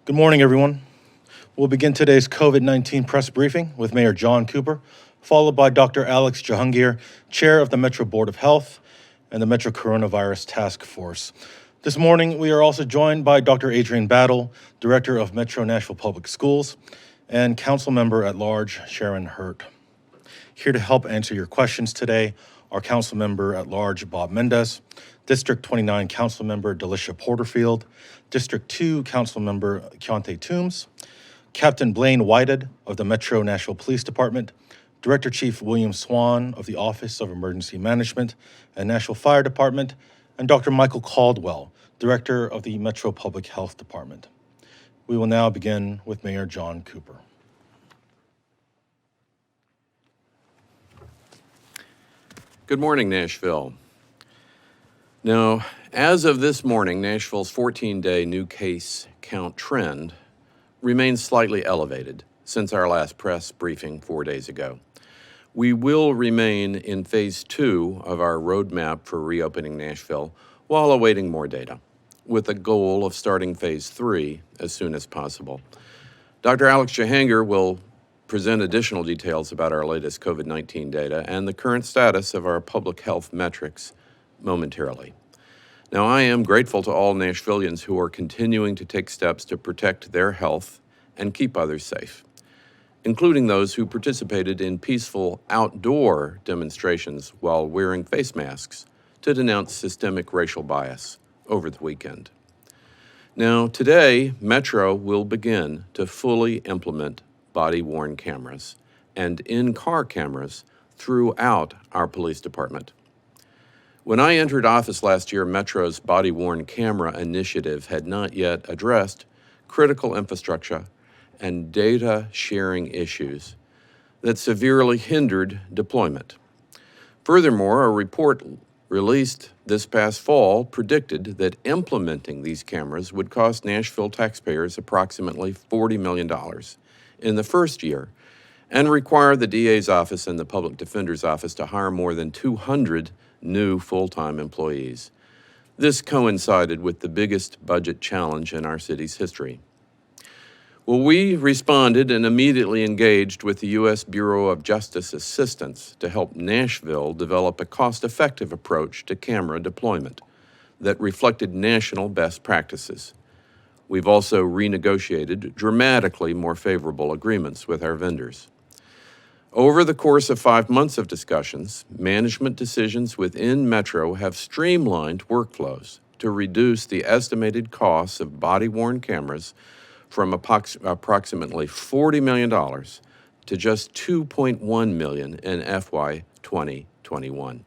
Good morning, everyone. We'll begin today's COVID-19 press briefing with Mayor John Cooper, followed by Dr. Alex Jahangir, Chair of the Metro Board of Health and the Metro Coronavirus Task Force. This morning, we are also joined by Dr. Adrian Battle, Director of Metro Nashville Public Schools, and Council Member at Large Sharon Hurt. Here to help answer your questions today are Council Member at Large Bob Mendez, District 29 Council Member Delicia Porterfield, District 2 Council Member Keontae Toombs, Captain Blaine Whited of the Metro Nashville Police Department, Director Chief William Swan of the Office of Emergency Management and Nashville Fire Department, and Dr. Michael Caldwell, Director of the Metro Public Health Department. We will now begin with Mayor John Cooper. Good morning, Nashville. Now, as of this morning, Nashville's 14-day new case count trend remains slightly elevated since our last press briefing 4 days ago. We will remain in phase 2 of our roadmap for reopening Nashville while awaiting more data, with the goal of starting phase 3 as soon as possible. Dr. Alex Jahangir will present additional details about our latest COVID-19 data and the current status of our public health metrics momentarily. Now, I am grateful to all Nashvillians who are continuing to take steps to protect their health and keep others safe, including those who participated in peaceful outdoor demonstrations while wearing face masks to denounce systemic racial bias over the weekend. Now, today, Metro will begin to fully implement body-worn cameras and in-car cameras throughout our police department. When I entered office last year, Metro's body-worn camera initiative had not yet addressed critical infrastructure and data sharing issues that severely hindered deployment. Furthermore, a report released this past fall predicted that implementing these cameras would cost Nashville taxpayers approximately $40 million in the first year and require the DA's office and the Public Defender's office to hire more than 200 new full-time employees. This coincided with the biggest budget challenge in our city's history. Well, we responded and immediately engaged with the U.S. Bureau of Justice Assistance to help Nashville develop a cost-effective approach to camera deployment that reflected national best practices. We've also renegotiated dramatically more favorable agreements with our vendors. Over the course of 5 months of discussions, management decisions within Metro have streamlined workflows to reduce the estimated costs of body-worn cameras from approximately $40 million to just $2.1 million in FY 2021.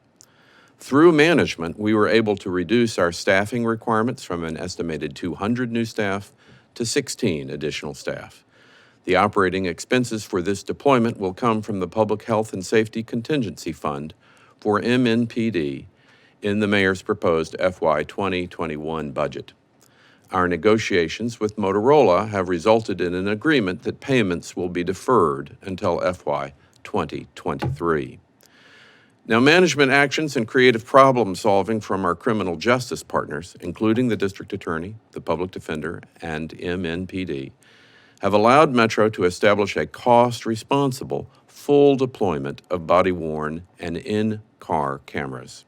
Through management, we were able to reduce our staffing requirements from an estimated 200 new staff to 16 additional staff. The operating expenses for this deployment will come from the Public Health and Safety Contingency Fund for MNPD in the Mayor's proposed FY 2021 budget. Our negotiations with Motorola have resulted in an agreement that payments will be deferred until FY 2023. Now, management actions and creative problem solving from our criminal justice partners, including the district attorney, the public defender, and MNPD, have allowed Metro to establish a cost-responsible, full deployment of body-worn and in-car cameras.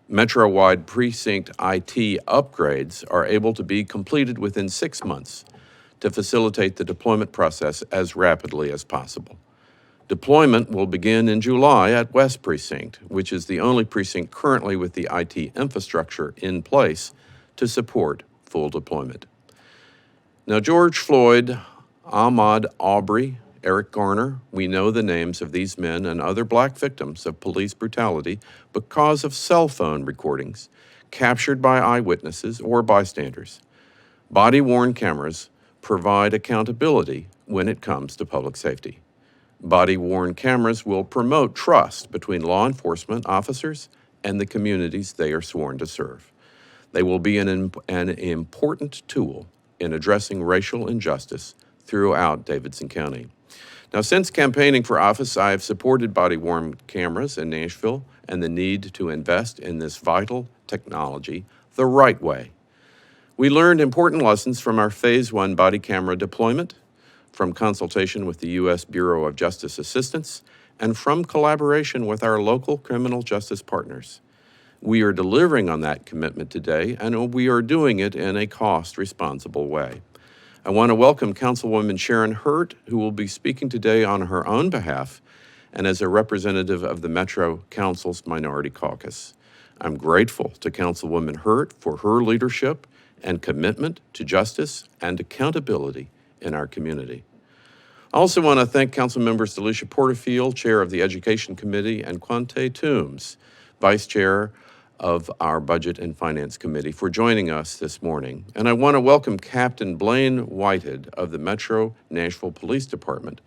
Metro-wide precinct IT upgrades are able to be completed within 6 months to facilitate the deployment process as rapidly as possible. Deployment will begin in July at West Precinct, which is the only precinct currently with the IT infrastructure in place to support full deployment. Now, George Floyd, Ahmaud Arbery, Eric Garner, we know the names of these men and other black victims of police brutality because of cell phone recordings captured by eyewitnesses or bystanders. Body-worn cameras provide accountability when it comes to public safety. Body-worn cameras will promote trust between law enforcement officers and the communities they are sworn to serve. They will be an important tool in addressing racial injustice throughout Davidson County. Now, since campaigning for office, I have supported body-worn cameras in Nashville and the need to invest in this vital technology the right way. We learned important lessons from our Phase 1 body camera deployment, from consultation with the U.S. Bureau of Justice Assistance, and from collaboration with our local criminal justice partners. We are delivering on that commitment today, and we are doing it in a cost-responsible way. I want to welcome Councilwoman Sharon Hurt, who will be speaking today on her own behalf and as a representative of the Metro Council's Minority Caucus. I'm grateful to Councilwoman Hurt for her leadership and commitment to justice and accountability in our community. I also want to thank Council members Delisha Porterfield, Chair of the Education Committee, and Quante Toombs, Vice Chair of our Budget and Finance Committee, for joining us this morning. And I want to welcome Captain Blaine Whitehead of the Metro Nashville Police Department,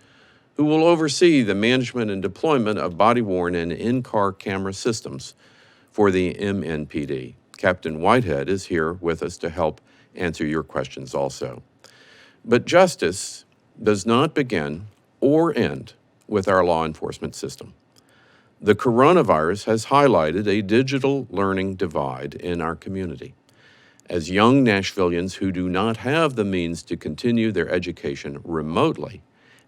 who will oversee the management and deployment of body-worn and in-car camera systems for the MNPD. Captain Whitehead is here with us to help answer your questions also. But justice does not begin or end with our law enforcement system. The coronavirus has highlighted a digital learning divide in our community. As young Nashvillians who do not have the means to continue their education remotely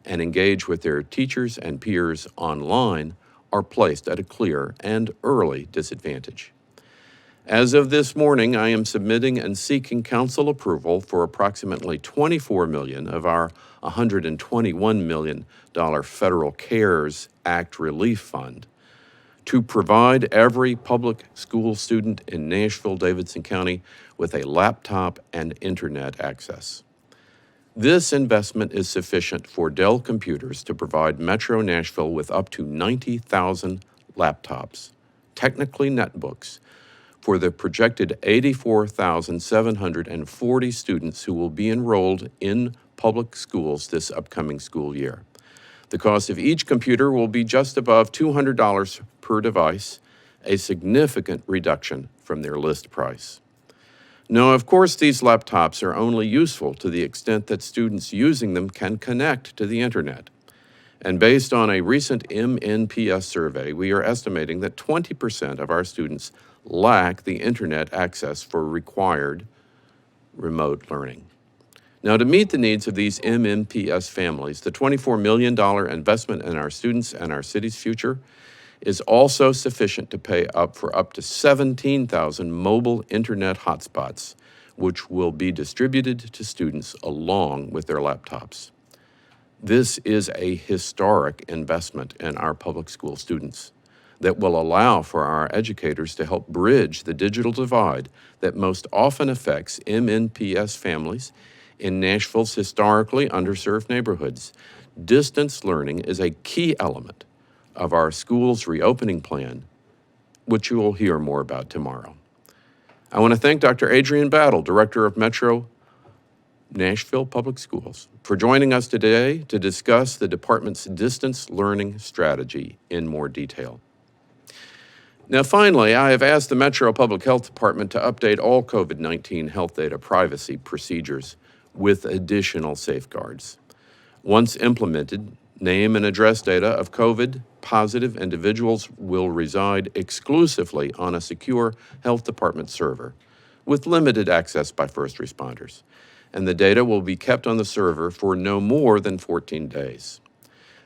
and engage with their teachers and peers online are placed at a clear and early disadvantage. As of this morning, I am submitting and seeking council approval for approximately $24 million of our $121 million federal CARES Act relief fund to provide every public school student in Nashville, Davidson County with a laptop and internet access. This investment is sufficient for Dell Computers to provide Metro Nashville with up to 90,000 laptops, technically netbooks, for the projected 84,740 students who will be enrolled in public schools this upcoming school year. The cost of each computer will be just above $200 per device, a significant reduction from their list price. Now, of course, these laptops are only useful to the extent that students using them can connect to the internet. And based on a recent MNPS survey, we are estimating that 20% of our students lack the internet access for required remote learning. Now, to meet the needs of these MNPS families, the $24 million investment in our students and our city's future is also sufficient to pay up for up to 17,000 mobile internet hotspots, which will be distributed to students along with their laptops. This is a historic investment in our public school students that will allow for our educators to help bridge the digital divide that most often affects MNPS families in Nashville's historically underserved neighborhoods. Distance learning is a key element of our school's reopening plan, which you will hear more about tomorrow. I want to thank Dr. Adrian Battle, Director of Metro Nashville Public Schools, for joining us today to discuss the department's distance learning strategy in more detail. Now, finally, I have asked the Metro Public Health Department to update all COVID-19 health data privacy procedures with additional safeguards. Once implemented, name and address data of COVID-positive individuals will reside exclusively on a secure health department server with limited access by first responders, and the data will be kept on the server for no more than 14 days.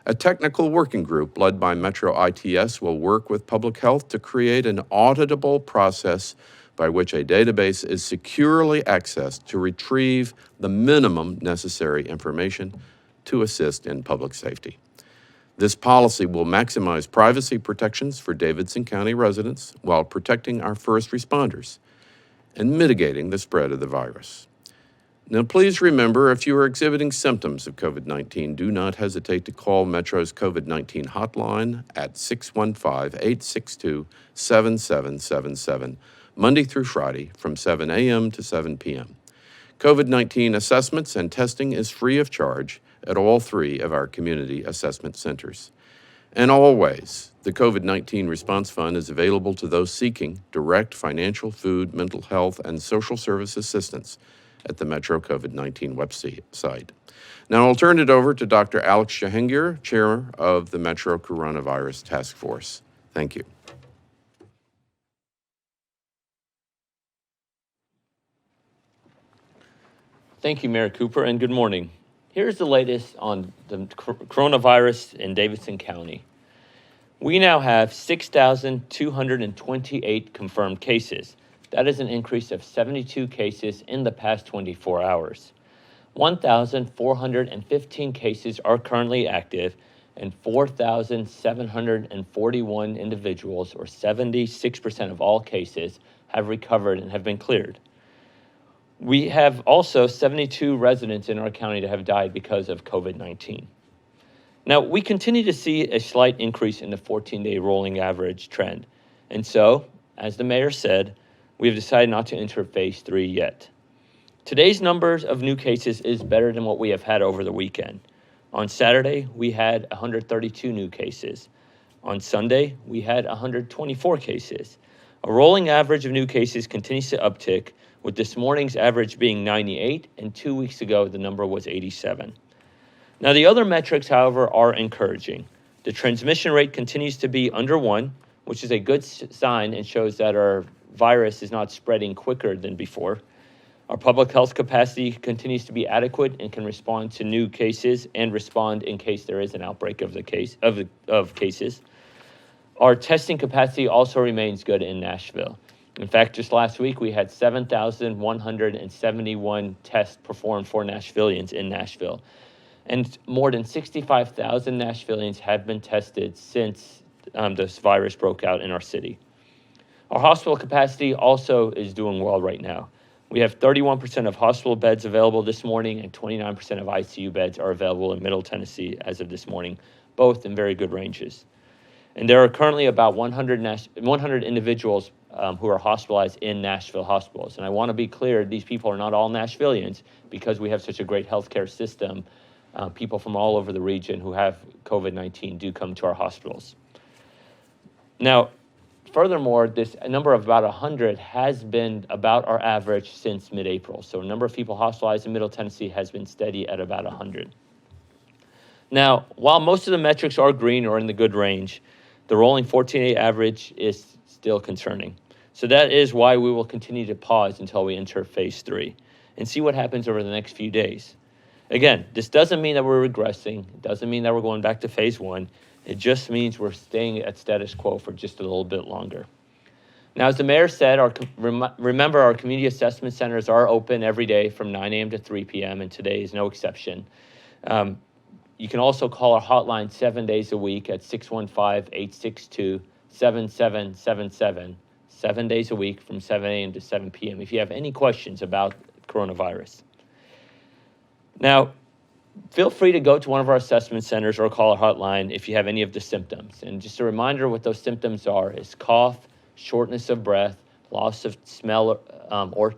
A technical working group led by Metro ITS will work with public health to create an auditable process by which a database is securely accessed to retrieve the minimum necessary information to assist in public safety. This policy will maximize privacy protections for Davidson County residents while protecting our first responders and mitigating the spread of the virus. Now, please remember, if you are exhibiting symptoms of COVID-19, do not hesitate to call Metro's COVID-19 hotline at 615-862-7777, Monday through Friday from 7 a.m. to 7 p.m. COVID-19 assessments and testing is free of charge at all 3 of our community assessment centers. And always, the COVID-19 Response Fund is available to those seeking direct financial, food, mental health, and social service assistance at the Metro COVID-19 website. Now I'll turn it over to Dr. Alex Jahangir, Chair of the Metro Coronavirus Task Force. Thank you. Thank you, Mayor Cooper, and good morning. Here's the latest on the coronavirus in Davidson County. We now have 6,228 confirmed cases. That is an increase of 72 cases in the past 24 hours. 1,415 cases are currently active, and 4,741 individuals, or 76% of all cases, have recovered and have been cleared. We have also 72 residents in our county that have died because of COVID-19. Now, we continue to see a slight increase in the 14-day rolling average trend. And so, as the mayor said, we have decided not to enter phase 3 yet. Today's numbers of new cases is better than what we have had over the weekend. On Saturday, we had 132 new cases. On Sunday, we had 124 cases. A rolling average of new cases continues to uptick, with this morning's average being 98, and 2 weeks ago, the number was 87. Now, the other metrics, however, are encouraging. The transmission rate continues to be under 1, which is a good sign and shows that our virus is not spreading quicker than before. Our public health capacity continues to be adequate and can respond to new cases and respond in case there is an outbreak of cases. Our testing capacity also remains good in Nashville. In fact, just last week, we had 7,171 tests performed for Nashvillians in Nashville. And more than 65,000 Nashvillians have been tested since this virus broke out in our city. Our hospital capacity also is doing well right now. We have 31% of hospital beds available this morning, and 29% of ICU beds are available in Middle Tennessee as of this morning, both in very good ranges. And there are currently about 100 individuals who are hospitalized in Nashville hospitals. And I want to be clear, these people are not all Nashvillians, because we have such a great healthcare system. People from all over the region who have COVID-19 do come to our hospitals. Now, furthermore, this number of about 100 has been about our average since mid-April. So a number of people hospitalized in Middle Tennessee has been steady at about 100. Now, while most of the metrics are green or in the good range, the rolling 14-day average is still concerning. So that is why we will continue to pause until we enter phase 3 and see what happens over the next few days. Again, this doesn't mean that we're regressing. It doesn't mean that we're going back to phase 1. It just means we're staying at status quo for just a little bit longer. Now, as the mayor said, remember our community assessment centers are open every day from 9 a.m. to 3 p.m., and today is no exception. You can also call our hotline 7 days a week at 615-862-7777, 7 days a week from 7 a.m. to 7 p.m. if you have any questions about coronavirus. Now, feel free to go to one of our assessment centers or call our hotline if you have any of the symptoms. And just a reminder, what those symptoms are is cough, shortness of breath, loss of smell or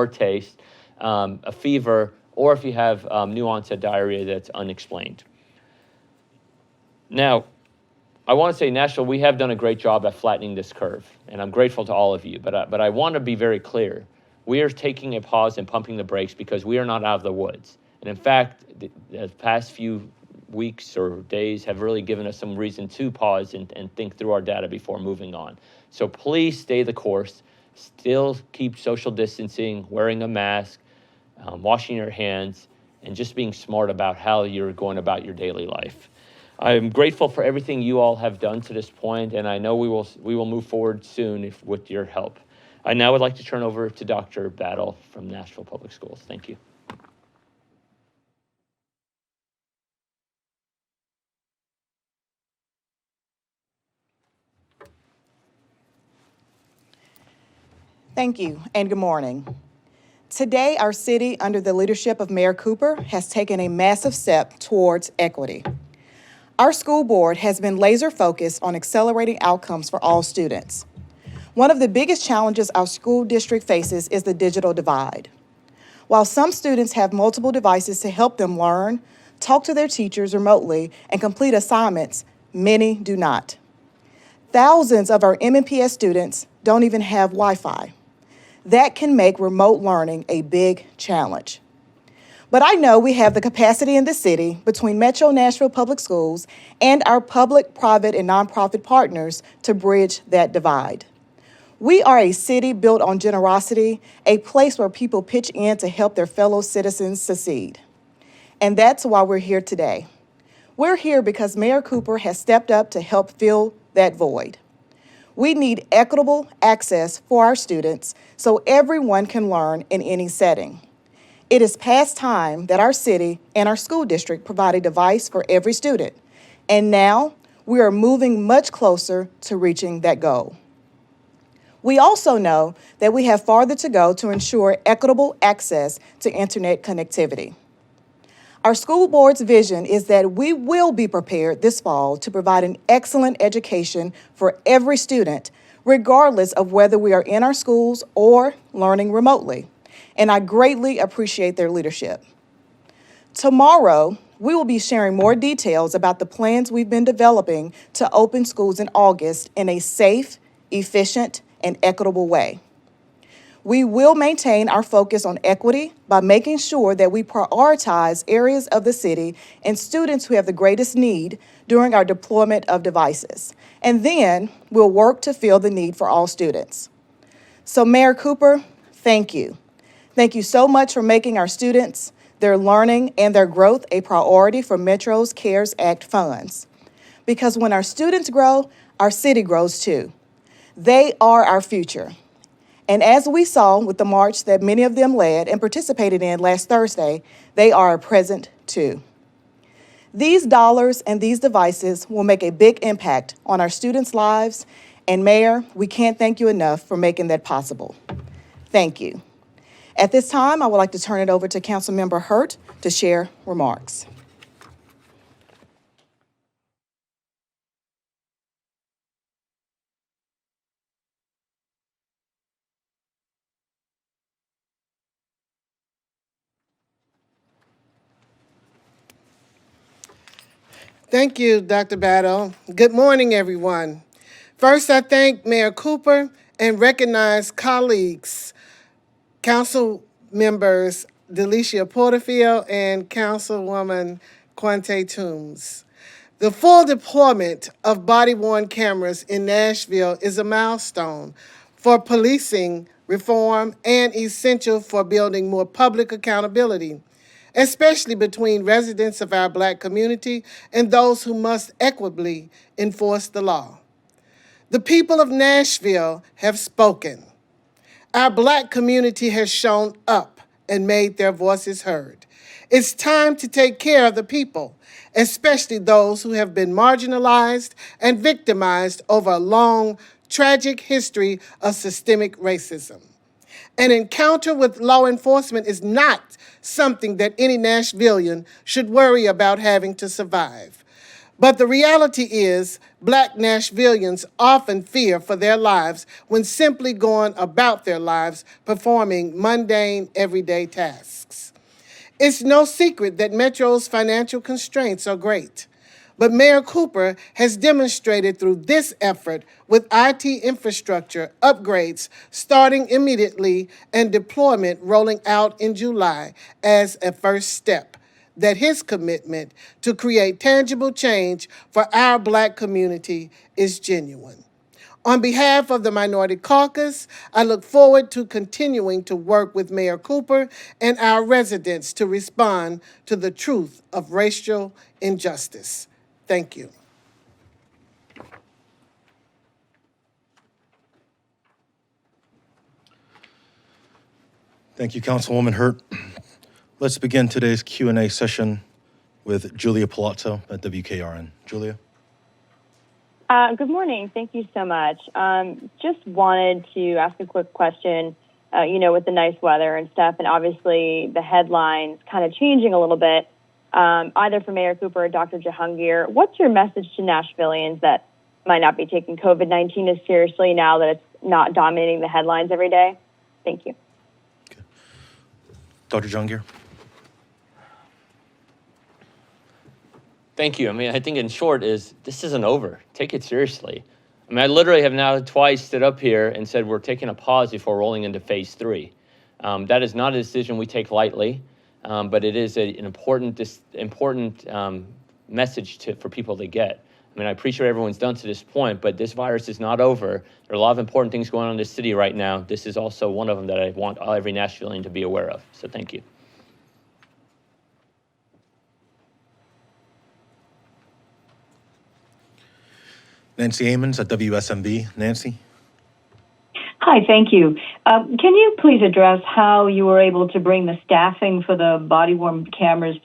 taste, a fever, or if you have new onset diarrhea that's unexplained. Now, I want to say, Nashville, we have done a great job at flattening this curve, and I'm grateful to all of you. But I want to be very clear. We are taking a pause and pumping the brakes because we are not out of the woods. And in fact, the past few weeks or days have really given us some reason to pause and think through our data before moving on. So please stay the course. Still keep social distancing, wearing a mask, washing your hands, and just being smart about how you're going about your daily life. I'm grateful for everything you all have done to this point, and I know we will move forward soon with your help. I now would like to turn over to Dr. Battle from Nashville Public Schools. Thank you. Thank you, and good morning. Today, our city, under the leadership of Mayor Cooper, has taken a massive step towards equity. Our school board has been laser focused on accelerating outcomes for all students. One of the biggest challenges our school district faces is the digital divide. While some students have multiple devices to help them learn, talk to their teachers remotely, and complete assignments, many do not. Thousands of our MNPS students don't even have Wi-Fi. That can make remote learning a big challenge. But I know we have the capacity in the city between Metro Nashville Public Schools and our public, private, and nonprofit partners to bridge that divide. We are a city built on generosity, a place where people pitch in to help their fellow citizens succeed. And that's why we're here today. We're here because Mayor Cooper has stepped up to help fill that void. We need equitable access for our students so everyone can learn in any setting. It is past time that our city and our school district provide a device for every student, and now we are moving much closer to reaching that goal. We also know that we have farther to go to ensure equitable access to internet connectivity. Our school board's vision is that we will be prepared this fall to provide an excellent education for every student, regardless of whether we are in our schools or learning remotely. And I greatly appreciate their leadership. Tomorrow, we will be sharing more details about the plans we've been developing to open schools in August in a safe, efficient, and equitable way. We will maintain our focus on equity by making sure that we prioritize areas of the city and students who have the greatest need during our deployment of devices. And then we'll work to fill the need for all students. So Mayor Cooper, thank you. Thank you so much for making our students, their learning, and their growth a priority for Metro's CARES Act funds. Because when our students grow, our city grows too. They are our future. And as we saw with the march that many of them led and participated in last Thursday, they are a present too. These dollars and these devices will make a big impact on our students' lives, and Mayor, we can't thank you enough for making that possible. Thank you. At this time, I would like to turn it over to Councilmember Hurt to share remarks. Thank you, Dr. Battle. Good morning, everyone. First, I thank Mayor Cooper and recognize colleagues, Council members Delicia Porterfield and Councilwoman Quante Toombs. The full deployment of body-worn cameras in Nashville is a milestone for policing reform and essential for building more public accountability, especially between residents of our Black community and those who must equitably enforce the law. The people of Nashville have spoken. Our Black community has shown up and made their voices heard. It's time to take care of the people, especially those who have been marginalized and victimized over a long, tragic history of systemic racism. An encounter with law enforcement is not something that any Nashvillian should worry about having to survive. But the reality is, Black Nashvillians often fear for their lives when simply going about their lives performing mundane, everyday tasks. It's no secret that Metro's financial constraints are great. But Mayor Cooper has demonstrated through this effort with IT infrastructure upgrades starting immediately and deployment rolling out in July as a first step, that his commitment to create tangible change for our Black community is genuine. On behalf of the Minority Caucus, I look forward to continuing to work with Mayor Cooper and our residents to respond to the truth of racial injustice. Thank you. Thank you, Councilwoman Hurt. Let's begin today's Q&A session with Julia Palazzo at WKRN. Julia? Good morning. Thank you so much. Just wanted to ask a quick question, with the nice weather and stuff, and obviously the headlines kind of changing a little bit, either for Mayor Cooper or Dr. Jahangir. What's your message to Nashvillians that might not be taking COVID-19 as seriously now that it's not dominating the headlines every day? Thank you. Okay. Dr. Jahangir? Thank you. I mean, I think in short is this isn't over. Take it seriously. I mean, I literally have now twice stood up here and said we're taking a pause before rolling into phase 3. That is not a decision we take lightly, but it is an important message for people to get. I mean, I appreciate what everyone's done to this point, but this virus is not over. There are a lot of important things going on in this city right now. This is also one of them that I want every Nashvilleian to be aware of. So thank you. Nancy Amons at WSMV. Nancy? Hi, thank you. Can you please address how you were able to bring the staffing for the body-worn cameras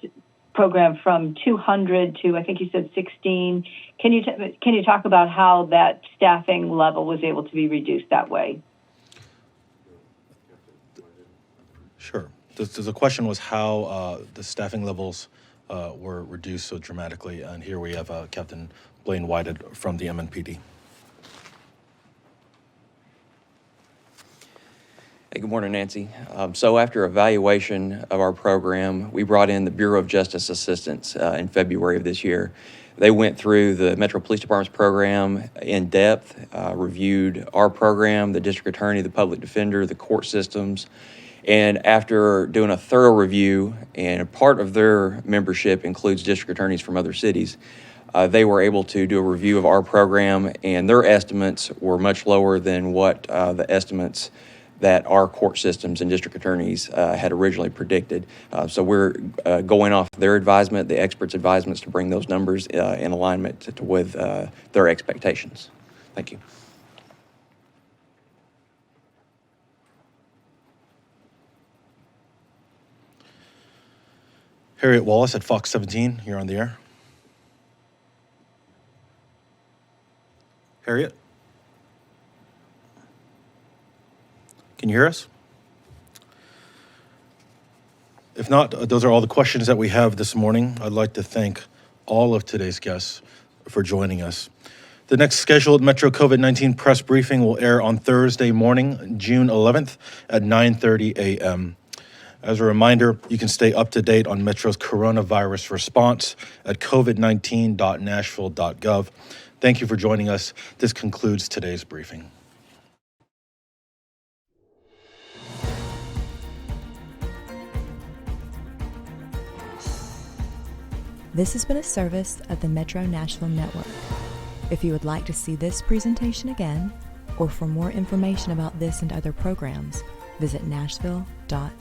program from 200 to, I think you said 16? Can you talk about how that staffing level was able to be reduced that way? Sure. The question was how the staffing levels were reduced so dramatically, and here we have Captain Blaine Whited from the MNPD. Hey, good morning, Nancy. So after evaluation of our program, we brought in the Bureau of Justice Assistance in February of this year. They went through the Metro Police Department's program in depth, reviewed our program, the district attorney, the public defender, the court systems, and after doing a thorough review, and part of their membership includes district attorneys from other cities, they were able to do a review of our program, and their estimates were much lower than what the estimates that our court systems and district attorneys had originally predicted. So we're going off their advisement, the experts' advisements, to bring those numbers in alignment with their expectations. Thank you. Harriet Wallace at Fox 17, you're on the air. Harriet? Can you hear us? If not, those are all the questions that we have this morning. I'd like to thank all of today's guests for joining us. The next scheduled Metro COVID-19 press briefing will air on Thursday morning, June 11th at 9:30 a.m. As a reminder, you can stay up to date on Metro's coronavirus response at covid19.nashville.gov. Thank you for joining us. This concludes today's briefing. This has been a service of the Metro Nashville Network. If you would like to see this presentation again, or for more information about this and other programs, visit nashville.gov.